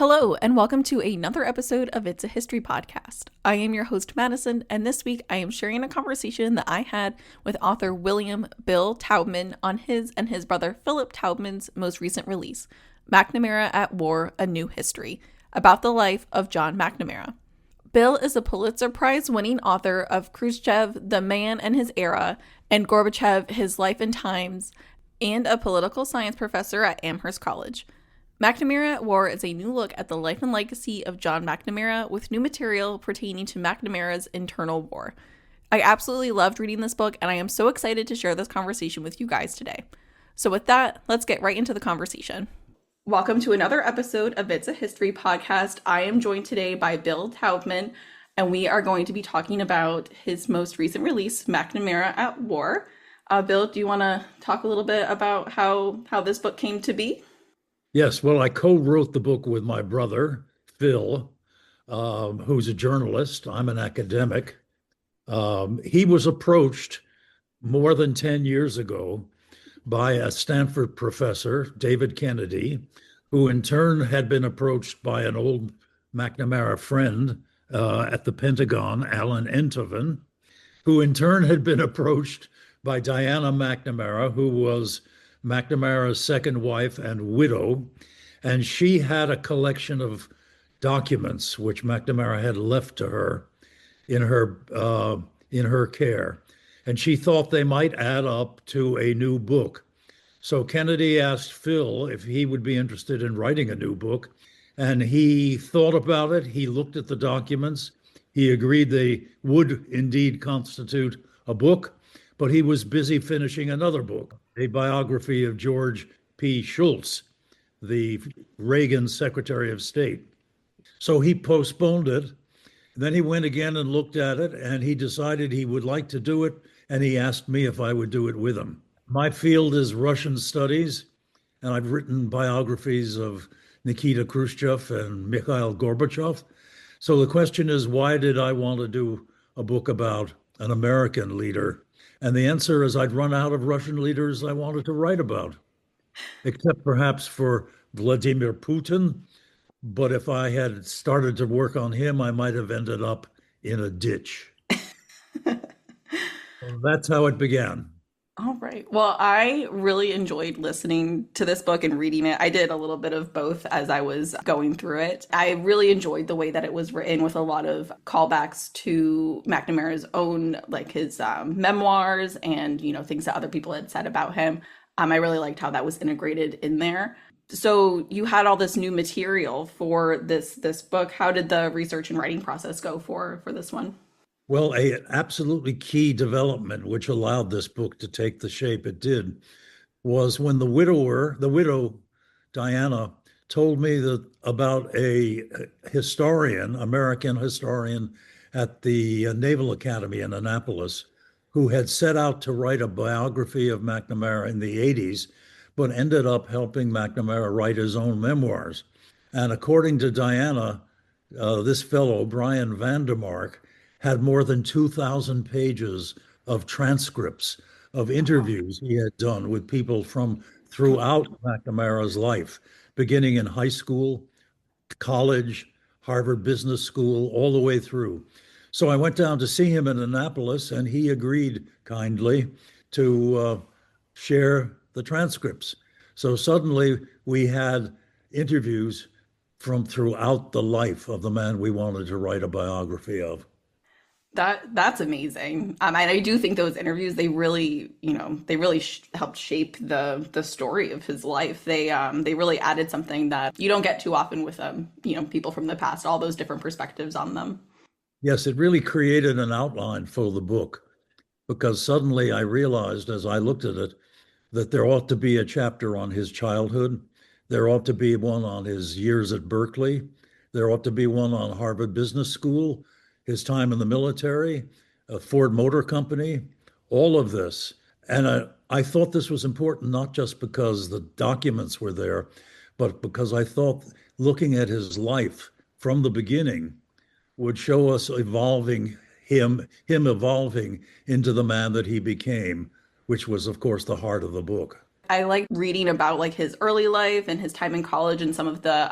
Hello, and welcome to another episode of It's a History Podcast. I am your host, Madison, and this week I am sharing a conversation that I had with author William Bill Taubman on his and his brother Philip Taubman's most recent release, McNamara at War, A New History, about the life of John McNamara. Bill is a Pulitzer Prize-winning author of Khrushchev, The Man and His Era, and Gorbachev, His Life and Times, and a political science professor at Amherst College. McNamara at War is a new look at the life and legacy of John McNamara with new material pertaining to McNamara's internal war. I absolutely loved reading this book, and I am so excited to share this conversation with you guys today. So with that, let's get right into the conversation. Welcome to another episode of It's a History Podcast. I am joined today by Bill Taubman, and we are going to be talking about his most recent release, McNamara at War. Bill, do you want to talk a little bit about how this book came to be? Yes, well, I co-wrote the book with my brother, Phil, who's a journalist. I'm an academic. He was approached more than 10 years ago by a Stanford professor, David Kennedy, who in turn had been approached by an old McNamara friend at the Pentagon, Alan Enthoven, who in turn had been approached by Diana McNamara, who was McNamara's second wife and widow, and she had a collection of documents which McNamara had left to her in her care, and she thought they might add up to a new book. So Kennedy asked Phil if he would be interested in writing a new book, and he thought about it. He looked at the documents. He agreed they would indeed constitute a book, but he was busy finishing another book, a biography of George P. Shultz, the Reagan Secretary of State. So he postponed it. Then he went again and looked at it, and he decided he would like to do it, and he asked me if I would do it with him. My field is Russian studies, and I've written biographies of Nikita Khrushchev and Mikhail Gorbachev. So the question is, why did I want to do a book about an American leader? And the answer is I'd run out of Russian leaders I wanted to write about, except perhaps for Vladimir Putin. But if I had started to work on him, I might have ended up in a ditch. So that's how it began. All right. Well, I really enjoyed listening to this book and reading it. I did a little bit of both as I was going through it. I really enjoyed the way that it was written with a lot of callbacks to McNamara's own, like his memoirs and, things that other people had said about him. I really liked how that was integrated in there. So you had all this new material for this book. How did the research and writing process go for this one? Well, an absolutely key development which allowed this book to take the shape it did was when the widow, Diana, told me about a historian, American historian at the Naval Academy in Annapolis, who had set out to write a biography of McNamara in the 80s, but ended up helping McNamara write his own memoirs. And according to Diana, this fellow, Brian Vandermark, had more than 2,000 pages of transcripts of interviews he had done with people from throughout McNamara's life, beginning in high school, college, Harvard Business School, all the way through. So I went down to see him in Annapolis, and he agreed kindly to share the transcripts. So suddenly we had interviews from throughout the life of the man we wanted to write a biography of. That's amazing. And I do think those interviews, they really, helped shape the story of his life. They really added something that you don't get too often with people from the past, all those different perspectives on them. Yes, it really created an outline for the book, because suddenly I realized as I looked at it that there ought to be a chapter on his childhood. There ought to be one on his years at Berkeley. There ought to be one on Harvard Business School, his time in the military, Ford Motor Company, all of this. And I thought this was important, not just because the documents were there, but because I thought looking at his life from the beginning would show us evolving him evolving into the man that he became, which was, of course, the heart of the book. I like reading about like his early life and his time in college and some of the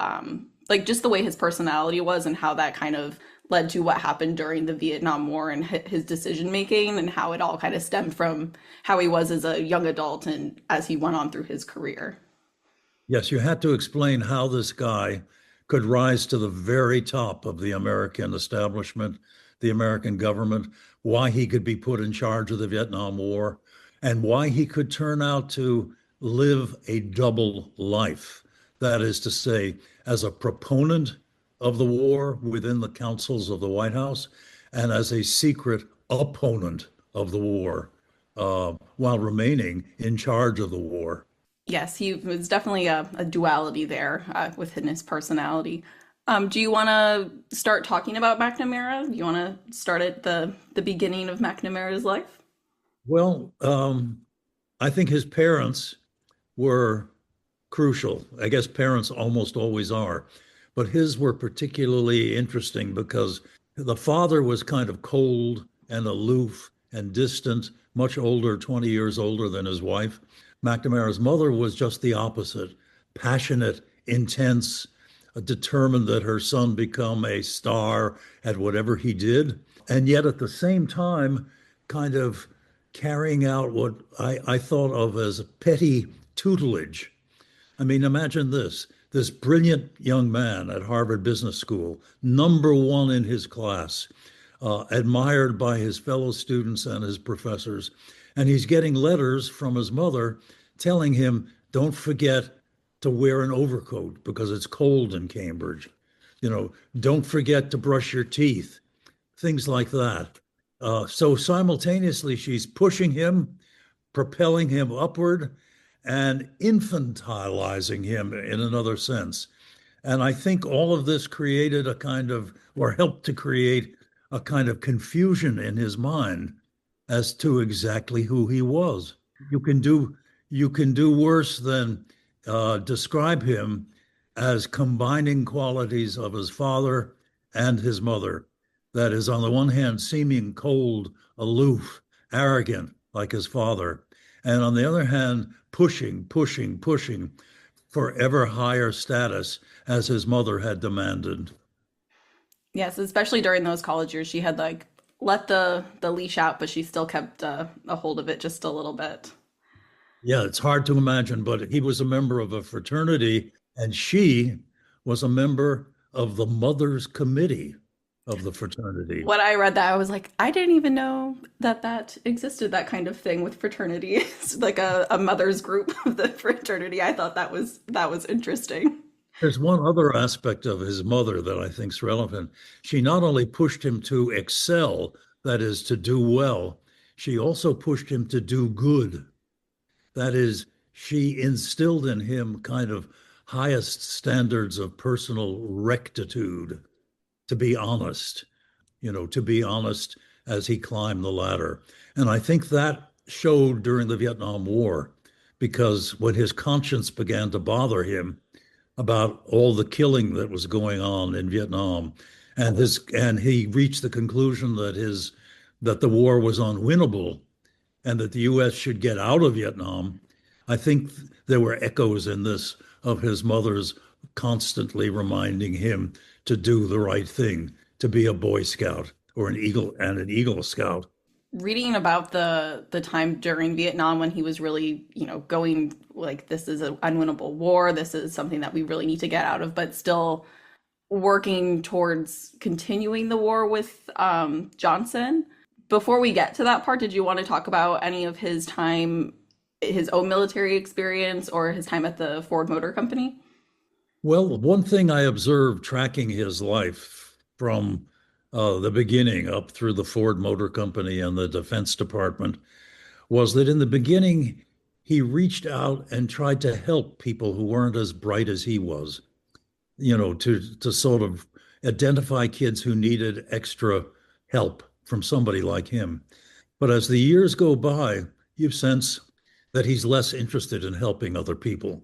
like just the way his personality was and how that kind of led to what happened during the Vietnam War and his decision making and how it all kind of stemmed from how he was as a young adult and as he went on through his career. Yes, you had to explain how this guy could rise to the very top of the American establishment, the American government, why he could be put in charge of the Vietnam War, and why he could turn out to live a double life. That is to say, as a proponent of the war within the councils of the White House, and as a secret opponent of the war, while remaining in charge of the war. Yes, he was definitely a duality there within his personality. Do you want to start talking about McNamara? Do you want to start at the beginning of McNamara's life? Well, I think his parents were crucial. I guess parents almost always are, but his were particularly interesting because the father was kind of cold and aloof and distant, much older, 20 years older than his wife. McNamara's mother was just the opposite, passionate, intense, determined that her son become a star at whatever he did. And yet at the same time, kind of carrying out what I thought of as petty tutelage. I mean, imagine this brilliant young man at Harvard Business School, number one in his class, admired by his fellow students and his professors. And he's getting letters from his mother telling him, don't forget to wear an overcoat because it's cold in Cambridge. Don't forget to brush your teeth, things like that. So simultaneously, she's pushing him, propelling him upward, and infantilizing him in another sense. And I think all of this created a kind of, or helped to create a kind of confusion in his mind as to exactly who he was. You can do you can do worse than describe him as combining qualities of his father and his mother. That is, on the one hand, seeming cold, aloof, arrogant, like his father, and on the other hand, pushing, pushing, pushing for ever higher status as his mother had demanded. Yes, especially during those college years, she had like let the leash out, but she still kept a hold of it just a little bit. Yeah, it's hard to imagine, but he was a member of a fraternity, and she was a member of the Mothers Committee of the fraternity. When I read that, I was like, I didn't even know that that existed, that kind of thing with fraternity. It's like a mother's group of the fraternity. I thought that was interesting. There's one other aspect of his mother that I think is relevant. She not only pushed him to excel, that is, to do well, she also pushed him to do good. That is, she instilled in him kind of highest standards of personal rectitude, to be honest, to be honest as he climbed the ladder. And I think that showed during the Vietnam War, because when his conscience began to bother him about all the killing that was going on in Vietnam, and he reached the conclusion that the war was unwinnable and that the U.S. should get out of Vietnam. I think there were echoes in this of his mother's constantly reminding him to do the right thing, to be a Boy Scout or an Eagle Scout. Reading about the time during Vietnam when he was really, going like this is an unwinnable war, this is something that we really need to get out of, but still working towards continuing the war with Johnson. Before we get to that part, did you want to talk about any of his time, his own military experience, or his time at the Ford Motor Company? Well, one thing I observed tracking his life from the beginning up through the Ford Motor Company and the Defense Department was that in the beginning, he reached out and tried to help people who weren't as bright as he was, to sort of identify kids who needed extra help from somebody like him. But as the years go by, you sense that he's less interested in helping other people,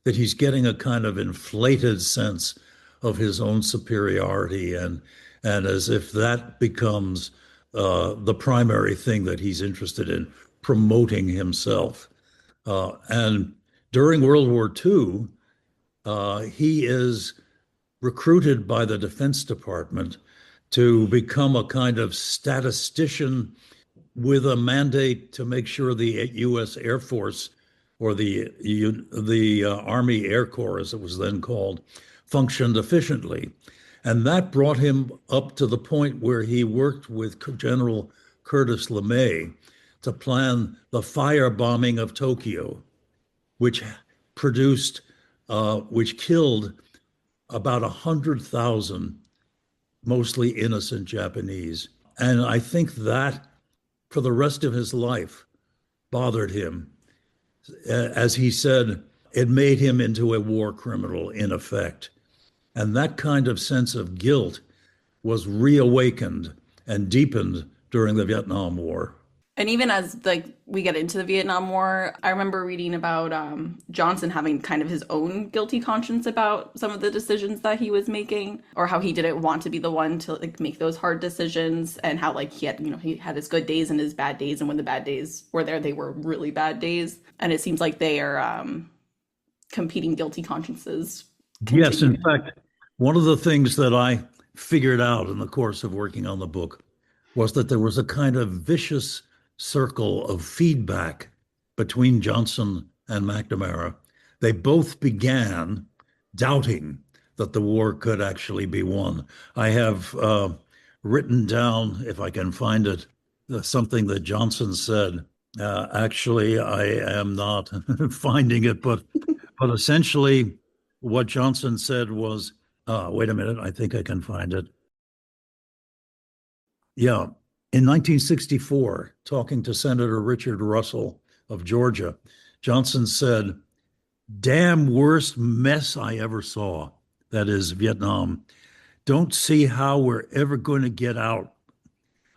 that he's getting a kind of inflated sense of his own superiority, and as if that becomes the primary thing that he's interested in, promoting himself. And during World War II, he is recruited by the Defense Department to become a kind of statistician with a mandate to make sure the U.S. Air Force, or the Army Air Corps, as it was then called, functioned efficiently. And that brought him up to the point where he worked with General Curtis LeMay to plan the firebombing of Tokyo, which produced, which killed about 100,000, mostly innocent Japanese. And I think that for the rest of his life bothered him. As he said, it made him into a war criminal in effect. And that kind of sense of guilt was reawakened and deepened during the Vietnam War. And even as like we get into the Vietnam War, I remember reading about Johnson having kind of his own guilty conscience about some of the decisions that he was making, or how he didn't want to be the one to like make those hard decisions, and how like he had his good days and his bad days, and when the bad days were there, they were really bad days. And it seems like they are competing guilty consciences. Yes, in fact, one of the things that I figured out in the course of working on the book was that there was a kind of vicious circle of feedback between Johnson and McNamara. They both began doubting that the war could actually be won. I have written down, if I can find it, something that Johnson said. Actually, I am not finding it, but essentially what Johnson said was, wait a minute, I think I can find it. Yeah. In 1964, talking to Senator Richard Russell of Georgia, Johnson said, "Damn worst mess I ever saw," that is Vietnam. "Don't see how we're ever going to get out.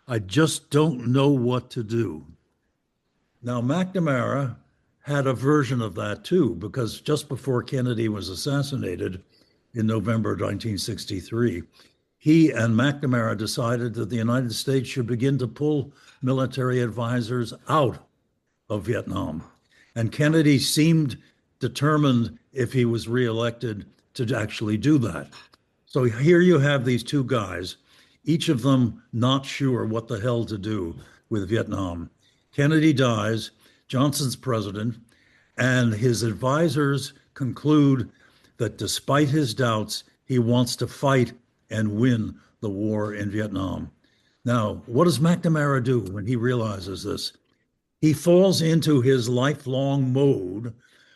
I just don't know what to do." Now, McNamara had a version of that too, because just before Kennedy was assassinated in November 1963, he and McNamara decided that the United States should begin to pull military advisors out of Vietnam. And Kennedy seemed determined, if he was reelected, to actually do that. So here you have these two guys, each of them not sure what the hell to do with Vietnam. Kennedy dies, Johnson's president, and his advisors conclude that despite his doubts, he wants to fight and win the war in Vietnam. Now, what does McNamara do when he realizes this? He falls into his lifelong mode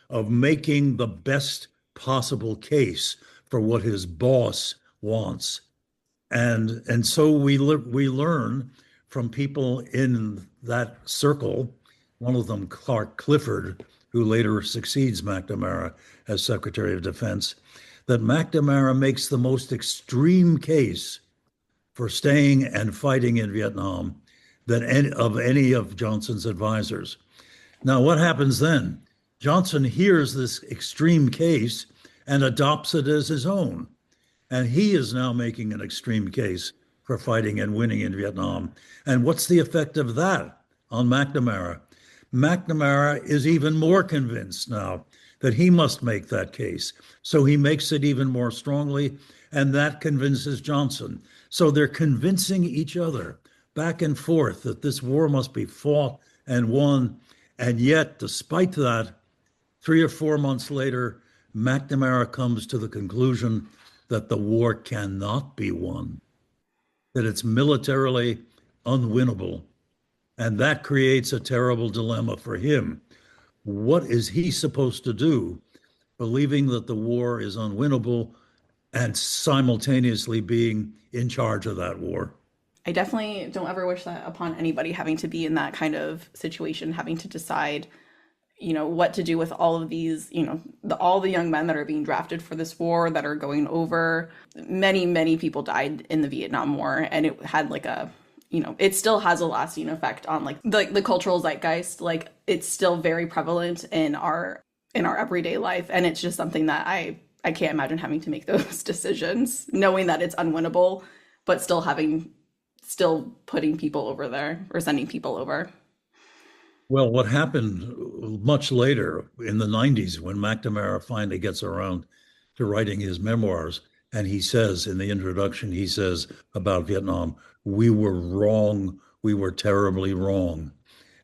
of making the best possible case for what his boss wants. And so we learn from people in that circle, one of them, Clark Clifford, who later succeeds McNamara as Secretary of Defense, that McNamara makes the most extreme case for staying and fighting in Vietnam than any of Johnson's advisors. Now, what happens then? Johnson hears this extreme case and adopts it as his own. And he is now making an extreme case for fighting and winning in Vietnam. And what's the effect of that on McNamara? McNamara is even more convinced now that he must make that case. So he makes it even more strongly, and that convinces Johnson. So they're convincing each other back and forth that this war must be fought and won. And yet, despite that, 3 or 4 months later, McNamara comes to the conclusion that the war cannot be won, that it's militarily unwinnable. And that creates a terrible dilemma for him. What is he supposed to do, believing that the war is unwinnable and simultaneously being in charge of that war? I definitely don't ever wish that upon anybody, having to be in that kind of situation, having to decide, what to do with all of these, all the young men that are being drafted for this war that are going over. Many, many people died in the Vietnam War, and it had like it still has a lasting effect on like the cultural zeitgeist. Like it's still very prevalent in our everyday life, and it's just something that I can't imagine having to make those decisions, knowing that it's unwinnable, but still putting people over there or sending people over. Well, what happened much later in the 90s when McNamara finally gets around to writing his memoirs, And he says in the introduction, he says about Vietnam, we were wrong. We were terribly wrong.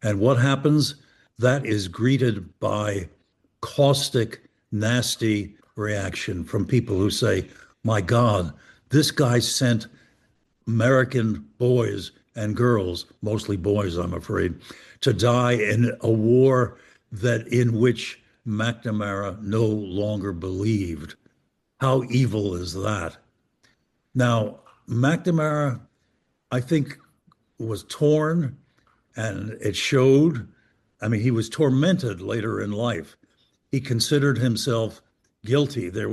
And what happens? That is greeted by caustic, nasty reaction from people who say, my God, this guy sent American boys and girls, mostly boys, I'm afraid, to die in a war that in which McNamara no longer believed. How evil is that? Now, McNamara, I think, was torn and it showed. I mean, he was tormented later in life. He considered himself guilty. There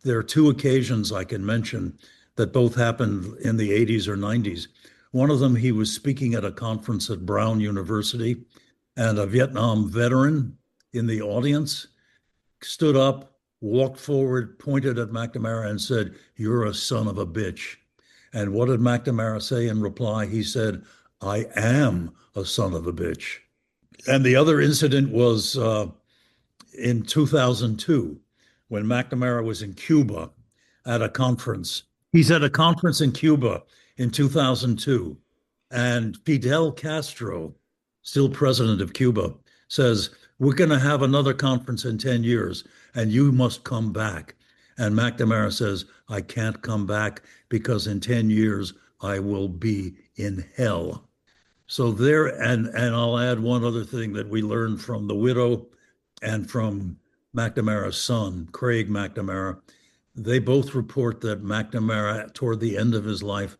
are two occasions I can mention that both happened in the 80s or 90s. One of them, he was speaking at a conference at Brown University, and a Vietnam veteran in the audience stood up, walked forward, pointed at McNamara, and said, "You're a son of a bitch." And what did McNamara say in reply? He said, "I am a son of a bitch." And the other incident was in 2002 when McNamara was in Cuba at a conference. He's at a conference in Cuba in 2002, and Fidel Castro, still president of Cuba, says, "We're going to have another conference in 10 years, and you must come back." And McNamara says, "I can't come back because in 10 years I will be in hell." So there, and I'll add one other thing that we learned from the widow and from McNamara's son, Craig McNamara. They both report that McNamara, toward the end of his life,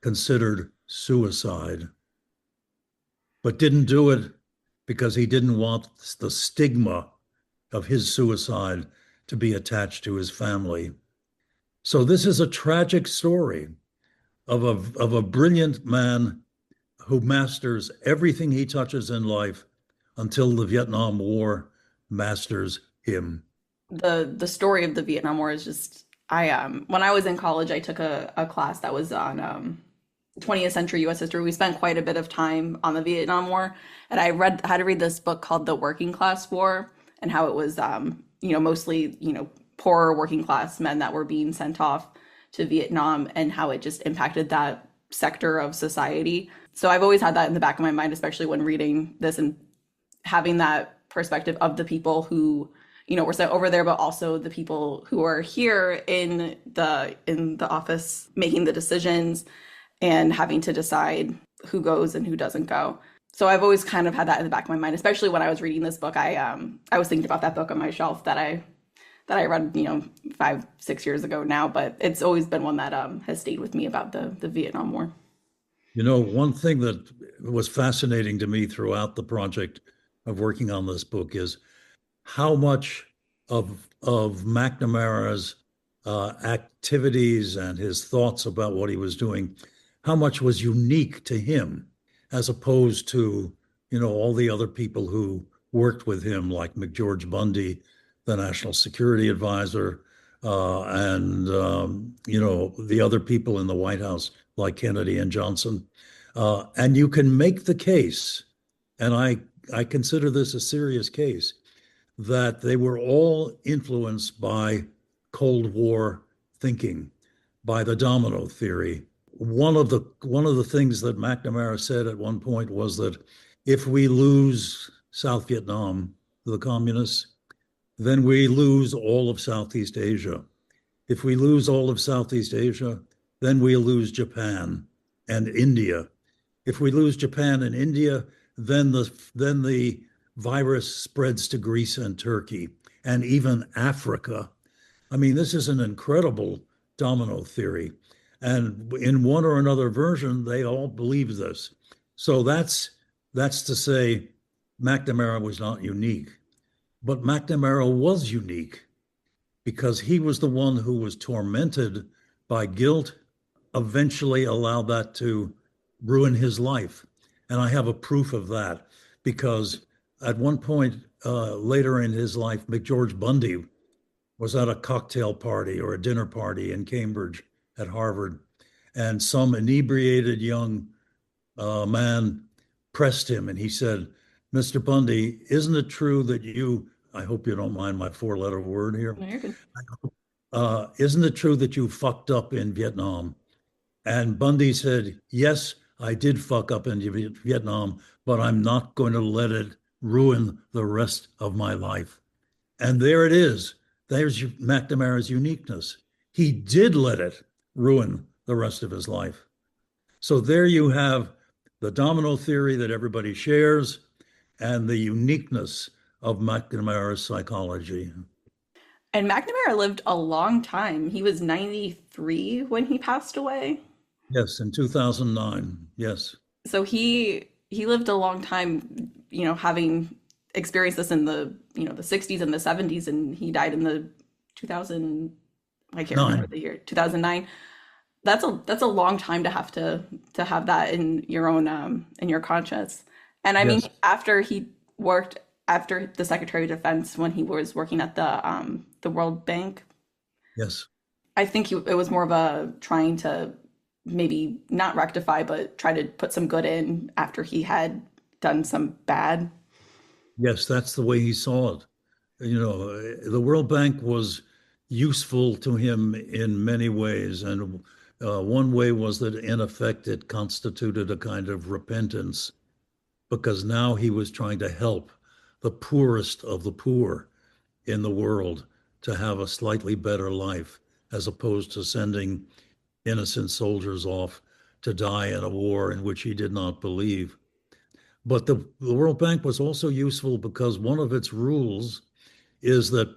considered suicide, but didn't do it because he didn't want the stigma of his suicide to be attached to his family. So this is a tragic story of a brilliant man who masters everything he touches in life until the Vietnam War masters him. The story of the Vietnam War is just I when I was in college I took a class that was on 20th century US history. We spent quite a bit of time on the Vietnam War, and I had to read this book called The Working Class War, and how it was mostly poorer working class men that were being sent off to Vietnam, and how it just impacted that sector of society. So I've always had that in the back of my mind, especially when reading this and having that perspective of the people who were sent over there, but also the people who are here in the office making the decisions and having to decide who goes and who doesn't go. So I've always kind of had that in the back of my mind, especially when I was reading this book. I was thinking about that book on my shelf that I read 5-6 years ago now, but it's always been one that has stayed with me about the Vietnam War. One thing that was fascinating to me throughout the project of working on this book is how much of McNamara's activities and his thoughts about what he was doing, how much was unique to him, as opposed to all the other people who worked with him, like McGeorge Bundy, the National Security Advisor, and the other people in the White House, like Kennedy and Johnson. And you can make the case, and I consider this a serious case, that they were all influenced by Cold War thinking, by the domino theory. One of the things that McNamara said at one point was that if we lose South Vietnam to the communists, then we lose all of Southeast Asia. If we lose all of Southeast Asia, then we lose Japan and India. If we lose Japan and India, then the virus spreads to Greece and Turkey and even Africa. I mean, this is an incredible domino theory. And in one or another version, they all believe this. So that's to say McNamara was not unique. But McNamara was unique because he was the one who was tormented by guilt, eventually allowed that to ruin his life. And I have a proof of that because at one point later in his life, McGeorge Bundy was at a cocktail party or a dinner party in Cambridge at Harvard, and some inebriated young man pressed him, and he said, "Mr. Bundy, isn't it true that you," I hope you don't mind my four-letter word here, No, you're good. isn't it true that you fucked up in Vietnam? And Bundy said, yes, I did fuck up in Vietnam, but I'm not going to let it ruin the rest of my life. And there it is. There's McNamara's uniqueness. He did let it ruin the rest of his life. So there you have the domino theory that everybody shares and the uniqueness of McNamara's psychology. And McNamara lived a long time. He was 93 when he passed away. Yes, in 2009. Yes. So he lived a long time, having experienced this in the 60s and the 70s, and he died in the 2000, I can't remember Nine. the year, 2009. That's a long time to have that in your own in your conscience. And I mean, Yes. after he worked after the Secretary of Defense, when he was working at the World Bank, Yes. I think it was more of a trying to maybe not rectify, but try to put some good in after he had done some bad. Yes, that's the way he saw it. The World Bank was useful to him in many ways. And one way was that, in effect, it constituted a kind of repentance because now he was trying to help the poorest of the poor in the world to have a slightly better life, as opposed to sending innocent soldiers off to die in a war in which he did not believe. But the World Bank was also useful because one of its rules is that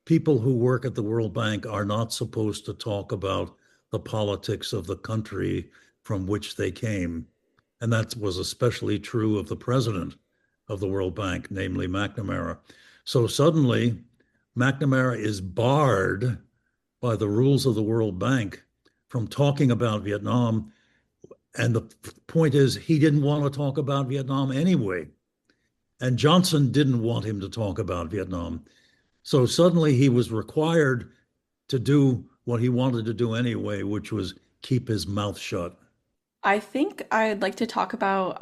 people who work at the World Bank are not supposed to talk about the politics of the country from which they came. And that was especially true of the president of the World Bank, namely McNamara. So suddenly, McNamara is barred by the rules of the World Bank from talking about Vietnam. And the point is, he didn't want to talk about Vietnam anyway. And Johnson didn't want him to talk about Vietnam. So suddenly he was required to do what he wanted to do anyway, which was keep his mouth shut. I think I'd like to talk about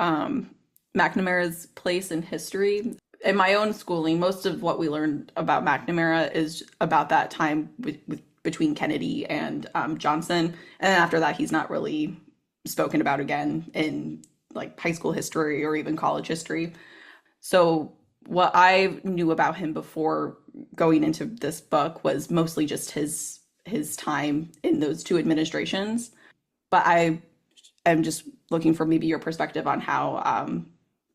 McNamara's place in history. In my own schooling, most of what we learned about McNamara is about that time between Kennedy and Johnson, and then after that, he's not really spoken about again in like high school history or even college history. So what I knew about him before going into this book was mostly just his time in those two administrations. But I am just looking for maybe your perspective on how,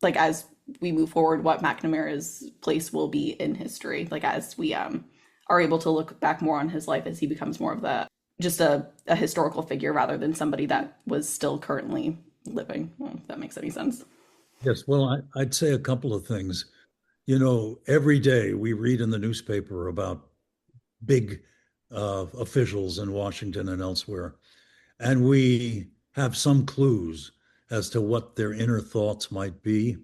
like, as we move forward, what McNamara's place will be in history, like as we are able to look back more on his life as he becomes more of the just a historical figure rather than somebody that was still currently living. If that makes any sense. Yes, well, I'd say a couple of things. Every day we read in the newspaper about big officials in Washington and elsewhere, and we have some clues as to what their inner thoughts might be,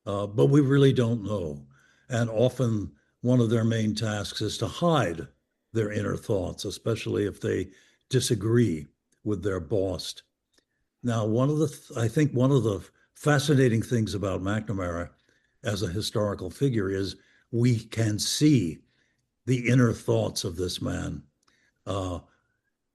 but we really don't know. And often one of their main tasks is to hide their inner thoughts, especially if they disagree with their boss. Now, I think one of the fascinating things about McNamara as a historical figure is we can see the inner thoughts of this man. Uh,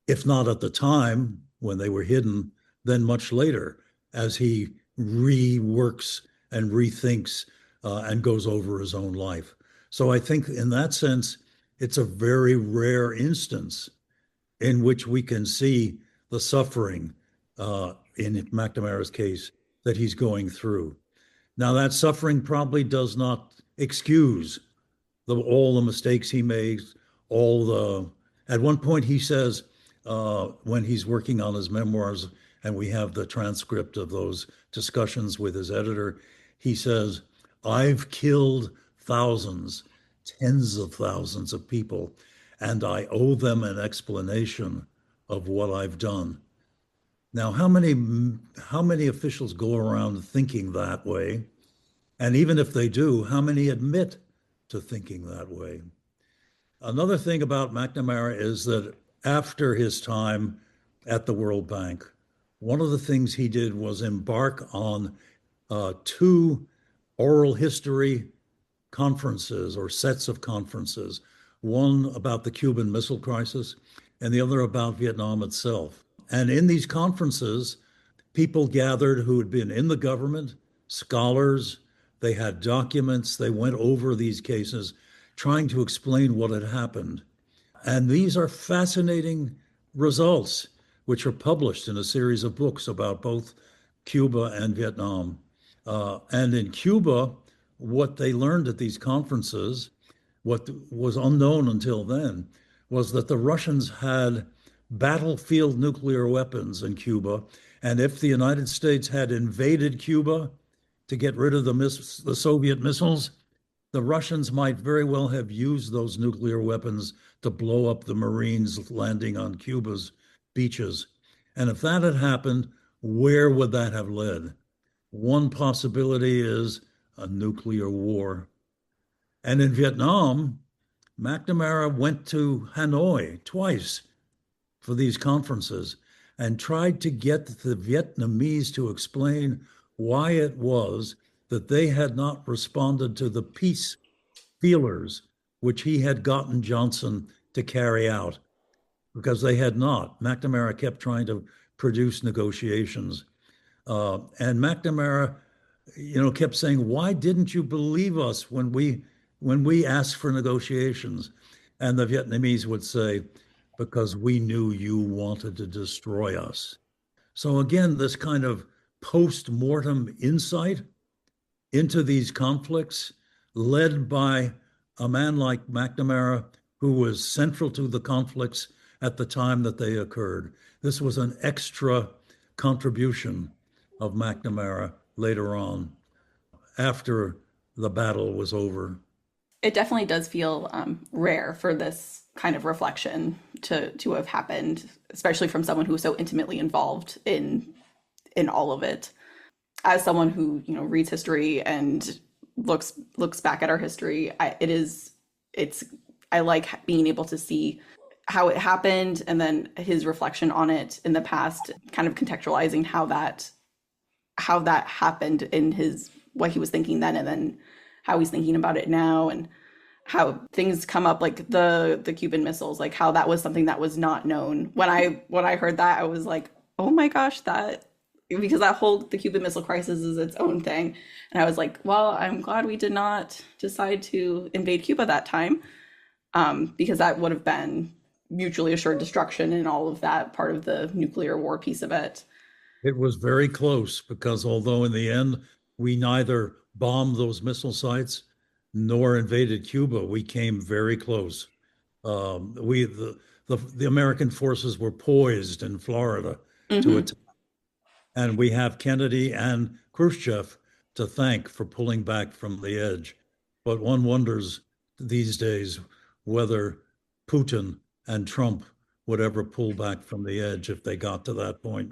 if not at the time when they were hidden, then much later as he reworks and rethinks and goes over his own life. So I think in that sense, it's a very rare instance in which we can see the suffering in McNamara's case that he's going through. Now, that suffering probably does not excuse all the mistakes he makes, all the. At one point, he says when he's working on his memoirs, and we have the transcript of those discussions with his editor, he says, "I've killed thousands, tens of thousands of people, and I owe them an explanation of what I've done." Now, how many officials go around thinking that way? And even if they do, how many admit to thinking that way? Another thing about McNamara is that after his time at the World Bank, one of the things he did was embark on two oral history conferences or sets of conferences. one about the Cuban Missile Crisis and the other about Vietnam itself. And in these conferences, people gathered who had been in the government, scholars, they had documents, they went over these cases, trying to explain what had happened. And these are fascinating results, which are published in a series of books about both Cuba and Vietnam. And in Cuba, what they learned at these conferences, what was unknown until then, was that the Russians had battlefield nuclear weapons in Cuba. And if the United States had invaded Cuba to get rid of the Soviet missiles, the Russians might very well have used those nuclear weapons to blow up the Marines landing on Cuba's beaches. And if that had happened, where would that have led? One possibility is a nuclear war. And in Vietnam, McNamara went to Hanoi twice for these conferences and tried to get the Vietnamese to explain why it was that they had not responded to the peace feelers which he had gotten Johnson to carry out, because they had not. McNamara kept trying to produce negotiations. And McNamara, kept saying, "Why didn't you believe us when we asked for negotiations?" And the Vietnamese would say, "Because we knew you wanted to destroy us." So again, this kind of post-mortem insight into these conflicts, led by a man like McNamara, who was central to the conflicts at the time that they occurred. This was an extra contribution of McNamara later on, after the battle was over. It definitely does feel rare for this kind of reflection to have happened, especially from someone who's so intimately involved in all of it. As someone who reads history and looks back at our history, I like being able to see how it happened and then his reflection on it in the past, kind of contextualizing how that happened in his what he was thinking then, and then how he's thinking about it now, and how things come up like the Cuban missiles, like how that was something that was not known. When I heard that, I was like, oh my gosh, because the Cuban Missile Crisis is its own thing. And I was like, well, I'm glad we did not decide to invade Cuba that time, because that would have been mutually assured destruction and all of that part of the nuclear war piece of it. It was very close, because although in the end we neither bombed those missile sites nor invaded Cuba, we came very close. The American forces were poised in Florida to Mm-hmm. attack, and we have Kennedy and Khrushchev to thank for pulling back from the edge. But one wonders these days whether Putin and Trump would ever pull back from the edge if they got to that point.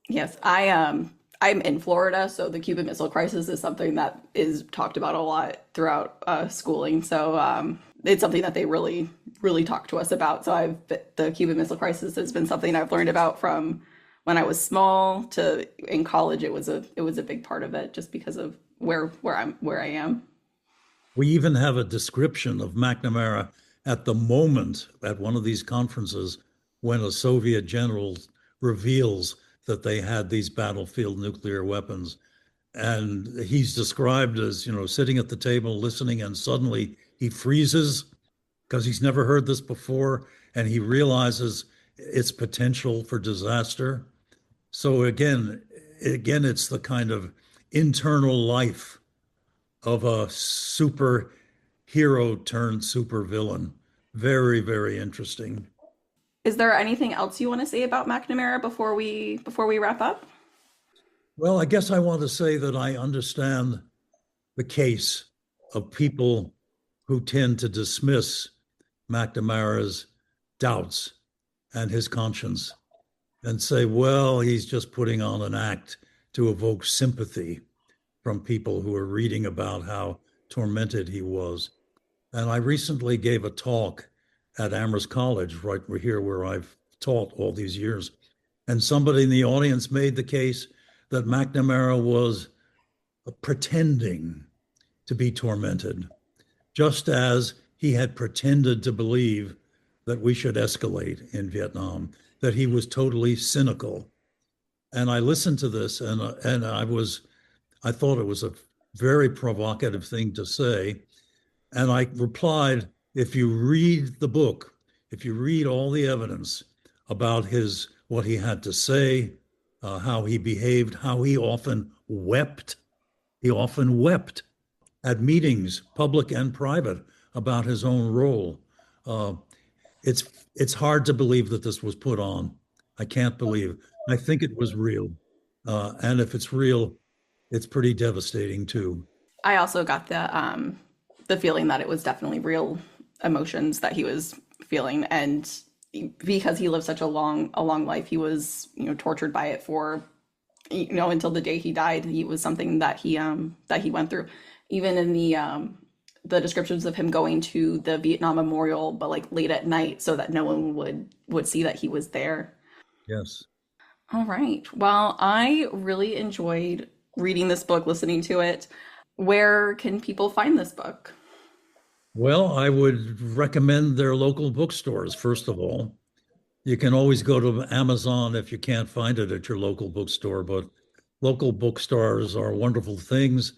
Yes, I'm in Florida, so the Cuban Missile Crisis is something that is talked about a lot throughout schooling. So it's something that they really, really talk to us about. So the Cuban Missile Crisis has been something I've learned about from when I was small to in college. It was a big part of it, just because of where I am. We even have a description of McNamara at the moment at one of these conferences when a Soviet general reveals that they had these battlefield nuclear weapons. And he's described as, sitting at the table listening, and suddenly he freezes because he's never heard this before, and he realizes its potential for disaster. So again, it's the kind of internal life of a superhero turned supervillain. Very, very interesting. Is there anything else you want to say about McNamara before we wrap up? Well, I guess I want to say that I understand the case of people who tend to dismiss McNamara's doubts and his conscience and say, well, he's just putting on an act to evoke sympathy from people who are reading about how tormented he was. And I recently gave a talk at Amherst College, right here where I've taught all these years. And somebody in the audience made the case that McNamara was pretending to be tormented, just as he had pretended to believe that we should escalate in Vietnam, that he was totally cynical. And I listened to this, and I thought it was a very provocative thing to say. And I replied, if you read the book, if you read all the evidence about what he had to say, how he behaved, how he often wept at meetings, public and private, about his own role. Uh, it's hard to believe that this was put on. I can't believe. I think it was real, and if it's real, it's pretty devastating too. I also got the feeling that it was definitely real emotions that he was feeling, and because he lived such a long life, he was tortured by it for until the day he died. He was something that he went through, even in the descriptions of him going to the Vietnam Memorial, but like late at night, so that no one would see that he was there. Yes. All right. Well, I really enjoyed reading this book, listening to it. Where can people find this book? Well, I would recommend their local bookstores, first of all. You can always go to Amazon if you can't find it at your local bookstore, but local bookstores are wonderful things.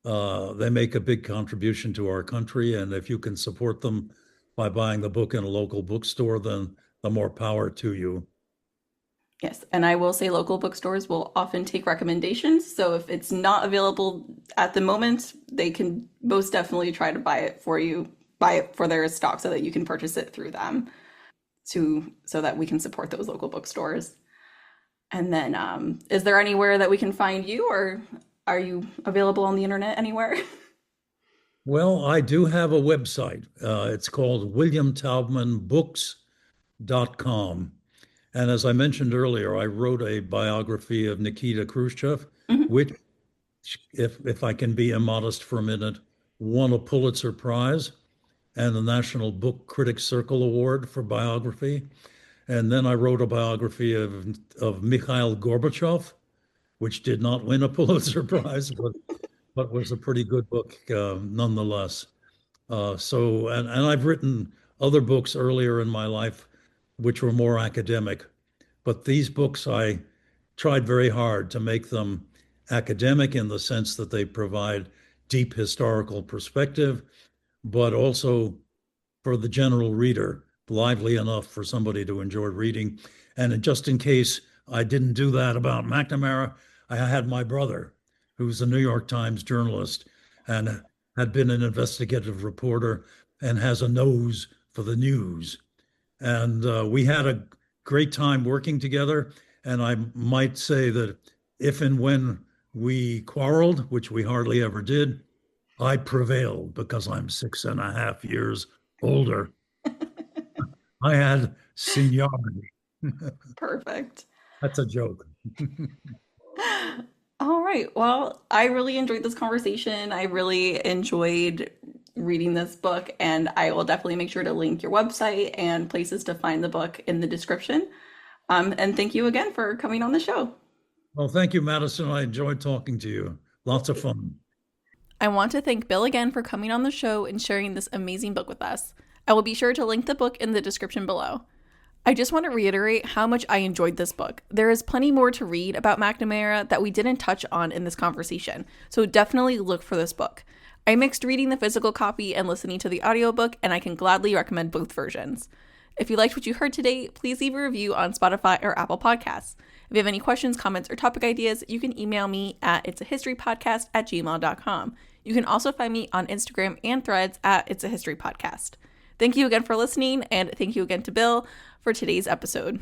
They make a big contribution to our country, and if you can support them by buying the book in a local bookstore, then the more power to you. Yes, and I will say local bookstores will often take recommendations. So if it's not available at the moment, they can most definitely try to buy it for you, buy it for their stock so that you can purchase it through them so that we can support those local bookstores. And then is there anywhere that we can find you, or are you available on the internet anywhere? Well, I do have a website. It's called williamtaubmanbooks.com. And as I mentioned earlier, I wrote a biography of Nikita Khrushchev, Mhm. which, if I can be immodest for a minute, won a Pulitzer Prize and the National Book Critics Circle Award for biography. And then I wrote a biography of Mikhail Gorbachev, which did not win a Pulitzer Prize, but was a pretty good book nonetheless. And I've written other books earlier in my life which were more academic, but these books I tried very hard to make them academic in the sense that they provide deep historical perspective, but also for the general reader, lively enough for somebody to enjoy reading. And just in case I didn't do that about McNamara, I had my brother, who's a New York Times journalist and had been an investigative reporter and has a nose for the news. And we had a great time working together. And I might say that if and when we quarreled, which we hardly ever did, I prevailed because I'm 6.5 years older. I had seniority. Perfect. That's a joke. All right. Well, I really enjoyed this conversation. I really enjoyed reading this book, and I will definitely make sure to link your website and places to find the book in the description. And thank you again for coming on the show. Well, thank you, Madison. I enjoyed talking to you. Lots of fun. I want to thank Bill again for coming on the show and sharing this amazing book with us. I will be sure to link the book in the description below. I just want to reiterate how much I enjoyed this book. There is plenty more to read about McNamara that we didn't touch on in this conversation, so definitely look for this book. I mixed reading the physical copy and listening to the audiobook, and I can gladly recommend both versions. If you liked what you heard today, please leave a review on Spotify or Apple Podcasts. If you have any questions, comments, or topic ideas, you can email me at itsahistorypodcast@gmail.com. You can also find me on Instagram and Threads at It's a History Podcast. Thank you again for listening, and thank you again to Bill for today's episode.